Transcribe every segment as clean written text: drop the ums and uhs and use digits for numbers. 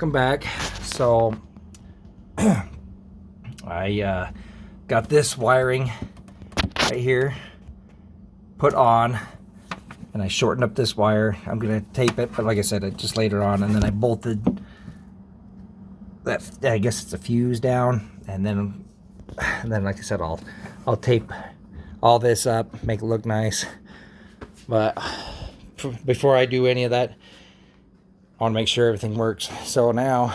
welcome back. So I got this wiring right here put on, and I shortened up this wire. I'm gonna tape it, but like I said, it just later on, and then I bolted that, I guess it's a fuse down, and then like I said, I'll tape all this up, make it look nice. But before I do any of that, I want to make sure everything works. So now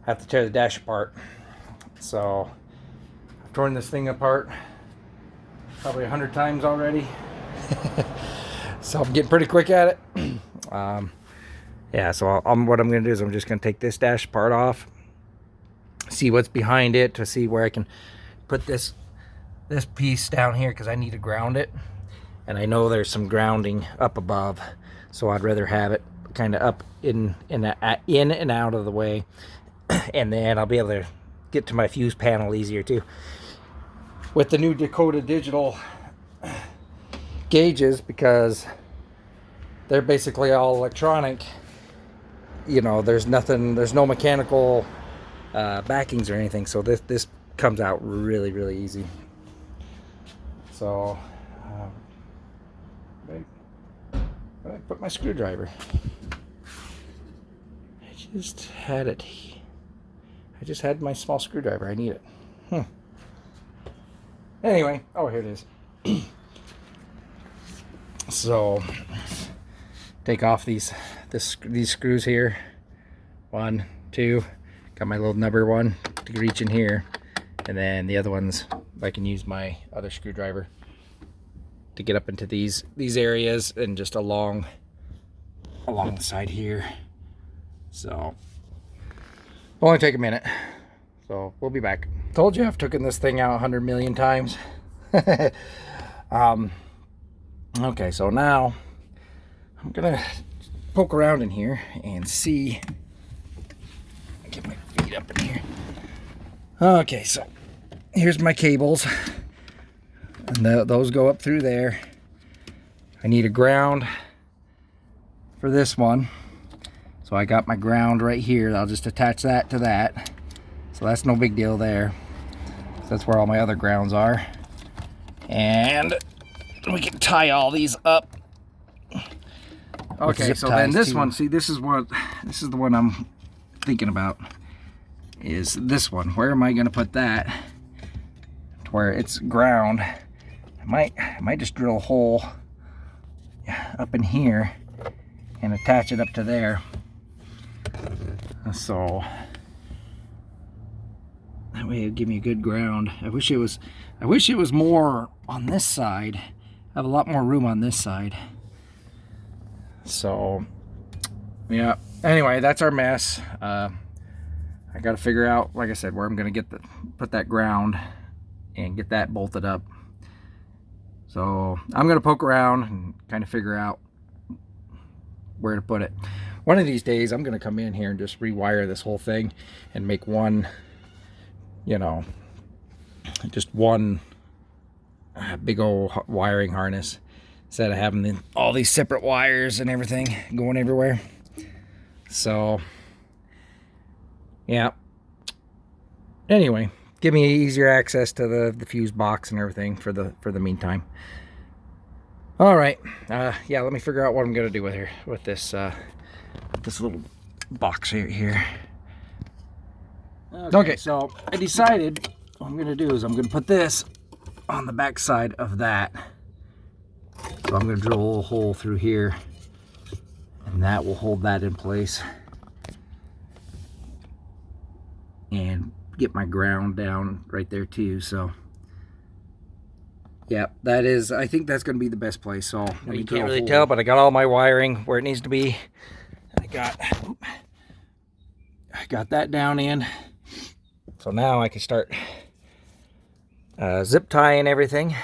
I have to tear the dash apart. So I've torn this thing apart probably 100 times already. So I'm getting pretty quick at it. Yeah, so what I'm going to do is I'm just going to take this dash part off, see what's behind it, to see where I can put this piece down here, because I need to ground it, and I know there's some grounding up above, so I'd rather have it kind of up in and out of the way, and then I'll be able to get to my fuse panel easier too. With the new Dakota digital gauges, because they're basically all electronic, you know, there's no mechanical backings or anything, so this comes out really easy. So I put my screwdriver. I just had my small screwdriver. I need it. Anyway, oh, here it is. So take off these screws here. 1, 2. Got my little number one to reach in here, and then the other ones I can use my other screwdriver to get up into these areas and just along the side here. So only take a minute. So we'll be back. Told you I've taken this thing out 100 million times. Okay, so now I'm gonna poke around in here and see. Get my feet up in here. Okay, so here's my cables, and those go up through there. I need a ground for this one, so I got my ground right here. I'll just attach that to that, so that's no big deal there. So that's where all my other grounds are, and we can tie all these up. Okay, so then this one, see, this is the one I'm thinking about, is this one. Where am I going to put that to where it's ground? I might just drill a hole up in here and attach it up to there, so that way it'll give me a good ground. I wish it was more on this side. I have a lot more room on this side. So yeah, anyway, that's our mess. I got to figure out, like I said, where I'm going to put that ground and get that bolted up. So I'm going to poke around and kind of figure out where to put it. One of these days I'm going to come in here and just rewire this whole thing and make one, you know, just one big old wiring harness, instead of having all these separate wires and everything going everywhere. So yeah, anyway, give me easier access to the fuse box and everything for the meantime. All right, yeah, let me figure out what I'm gonna do with this little box here. Okay, so I decided what I'm gonna do is I'm gonna put this on the back side of that. So I'm gonna drill a little hole through here, and that will hold that in place and get my ground down right there too. So yeah, that is, I think that's going to be the best place. So you can't really tell, but I got all my wiring where it needs to be. I got that down in, so now I can start zip tying everything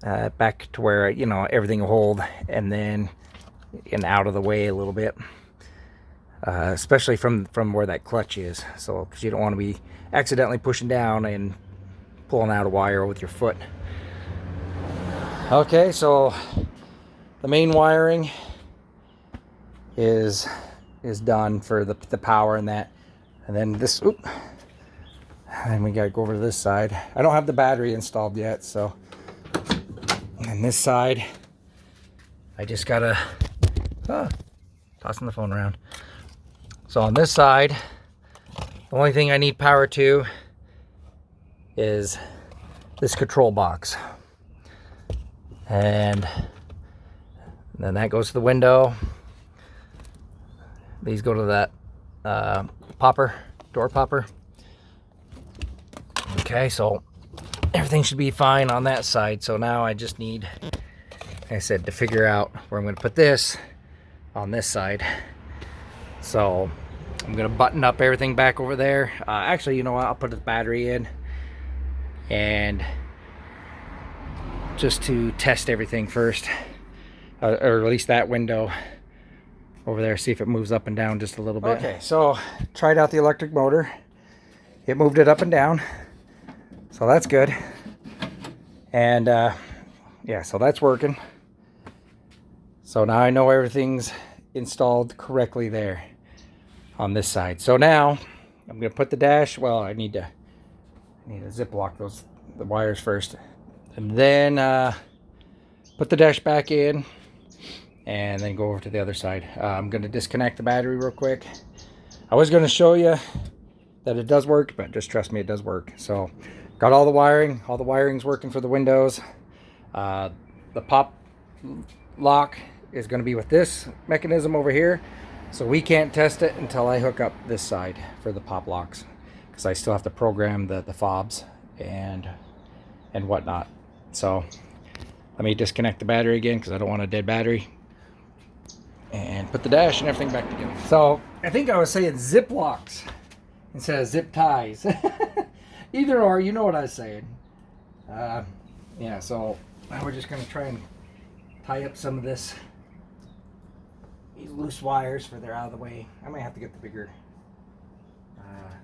back to where, you know, everything will hold, and then out of the way a little bit. Especially from where that clutch is, so because you don't want to be accidentally pushing down and pulling out a wire with your foot. Okay, so the main wiring is done for the power and that. And then this, and we gotta go over to this side. I don't have the battery installed yet, so. And this side, I just gotta, tossing the phone around. So on this side, the only thing I need power to is this control box. And then that goes to the window. These go to that popper, door popper. Okay, so everything should be fine on that side. So now I just need, like I said, to figure out where I'm going to put this on this side. So I'm going to button up everything back over there. Actually, you know what? I'll put the battery in and just to test everything first, or at least that window over there, see if it moves up and down just a little bit. Okay, so tried out the electric motor. It moved it up and down, so that's good. And yeah, so that's working. So now I know everything's installed correctly there on this side. So now I'm gonna put the dash, well, I need to zip lock the wires first, and then put the dash back in and then go over to the other side. I'm gonna disconnect the battery real quick. I was gonna show you that it does work, but just trust me, it does work. So got all the wiring's working for the windows. The pop lock is going to be with this mechanism over here, so we can't test it until I hook up this side for the pop locks, because I still have to program the fobs and whatnot. So let me disconnect the battery again, because I don't want a dead battery, and put the dash and everything back together. So I think I was saying zip locks instead of zip ties. Either or, you know what I was saying. Yeah, so now we're just going to try and tie up some of these loose wires for they're out of the way. I might have to get the bigger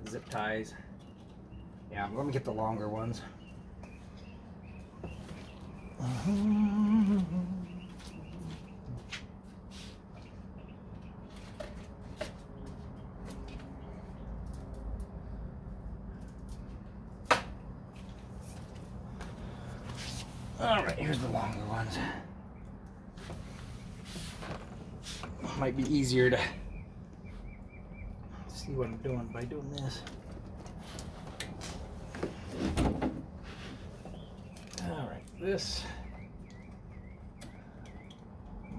zip ties. Yeah, let me get the longer ones. All right, here's the longer ones. Might be easier to see what I'm doing by doing this. All right, this,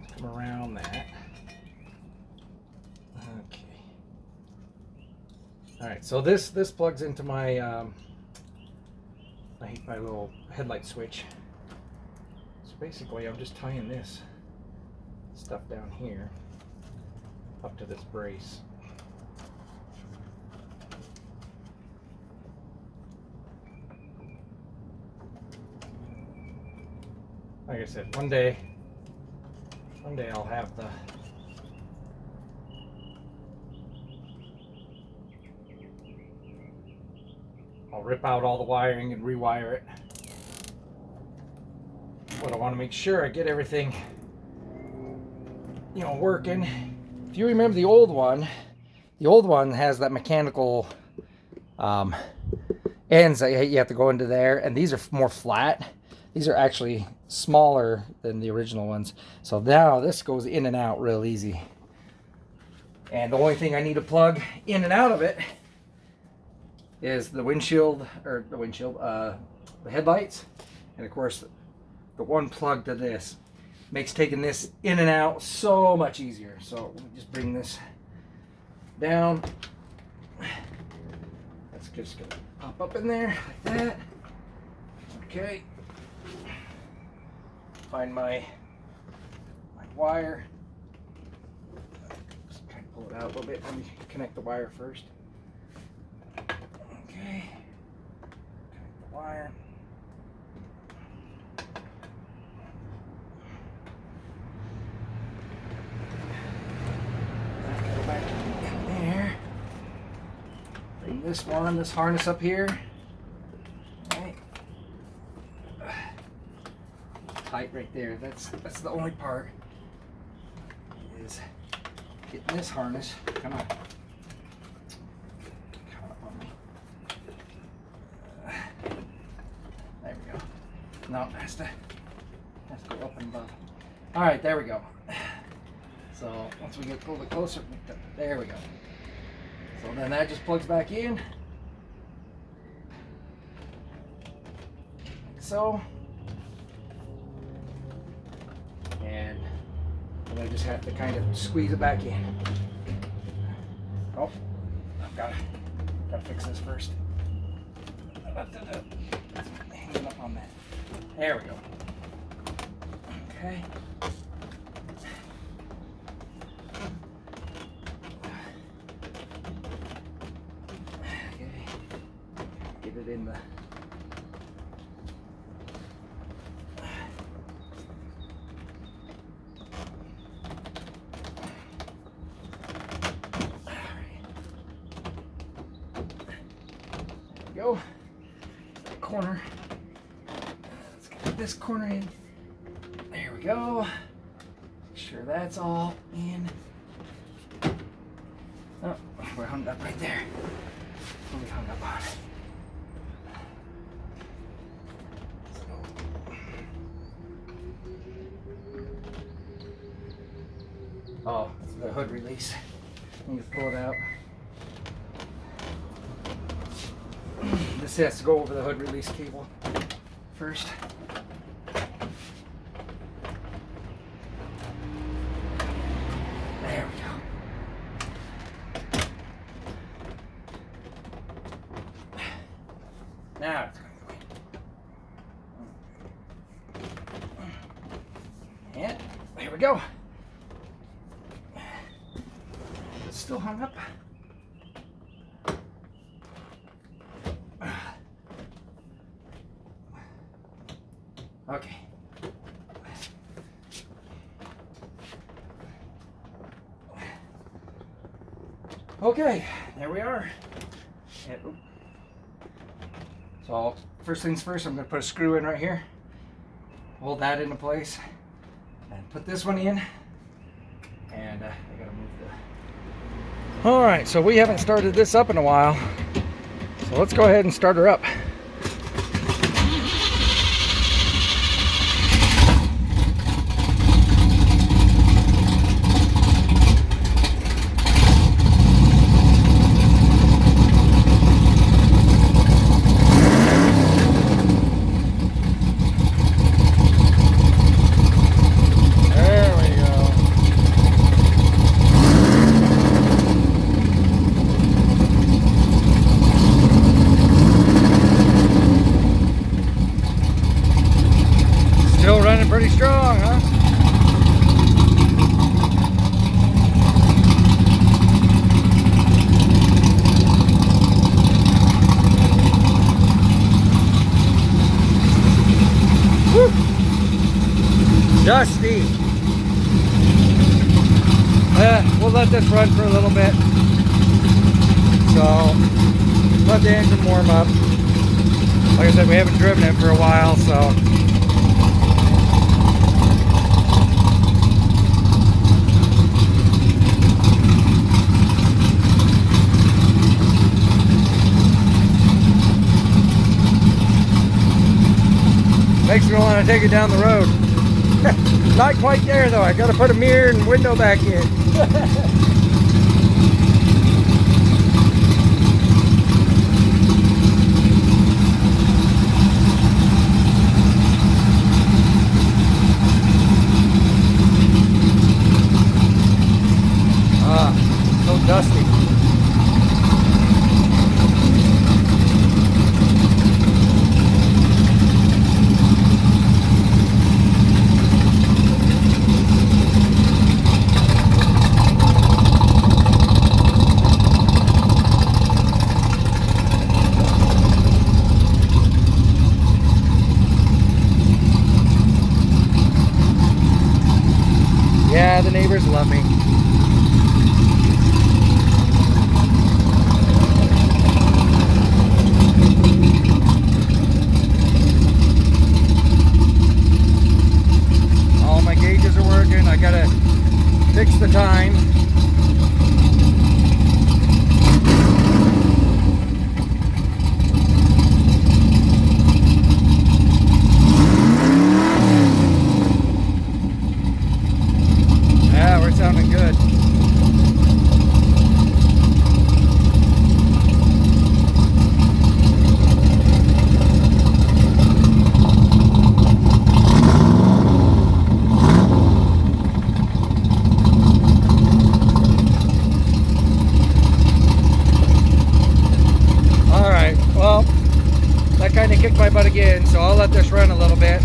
let's come around that. Okay. All right, so this plugs into my my little headlight switch. So basically, I'm just tying this stuff down here up to this brace. Like I said, one day I'll have I'll rip out all the wiring and rewire it. But I want to make sure I get everything, you know, working. If you remember the old one has that mechanical ends that you have to go into there, and these are more flat. These are actually smaller than the original ones. So now this goes in and out real easy. And the only thing I need to plug in and out of it is the the headlights, and of course the one plug to this. Makes taking this in and out so much easier. So let me just bring this down. That's just gonna pop up in there like that. Okay. Find my wire. Just try to pull it out a little bit. Let me connect the wire first. Okay. Connect the wire. This harness up here. Right. Tight right there. That's the only part is getting this harness kind of caught up on me. There we go. No, it has to go up and above. All right, there we go. So once we get a little bit closer, there we go. So then that just plugs back in, like so. And I just have to kind of squeeze it back in. Oh, I've got to fix this first. Hanging up on that. There we go. Okay. Okay. Get it in the. Go. That corner. Let's get this corner in. There we go. Make sure that's all in. Oh, we're hung up right there. What are we hung up on? Oh, it's the hood release. I need to pull it out. This has to go over the hood release cable first. There we go. Now it's going to go in. And there we go. It's still hung up. Okay. Okay, there we are. So first things first, I'm going to put a screw in right here. Hold that into place. And put this one in. And I got to move the... Alright, so we haven't started this up in a while. So let's go ahead and start her up. Pretty strong, huh? Woo. Dusty. We'll let this run for a little bit. So let the engine warm up. Like I said, we haven't driven it for a while, so makes me want to take it down the road. Not quite there though. I got to put a mirror and window back in. So dusty. Yeah, the neighbors love me. All my gauges are working. I gotta fix the time. kicked my butt again, so I'll let this run a little bit.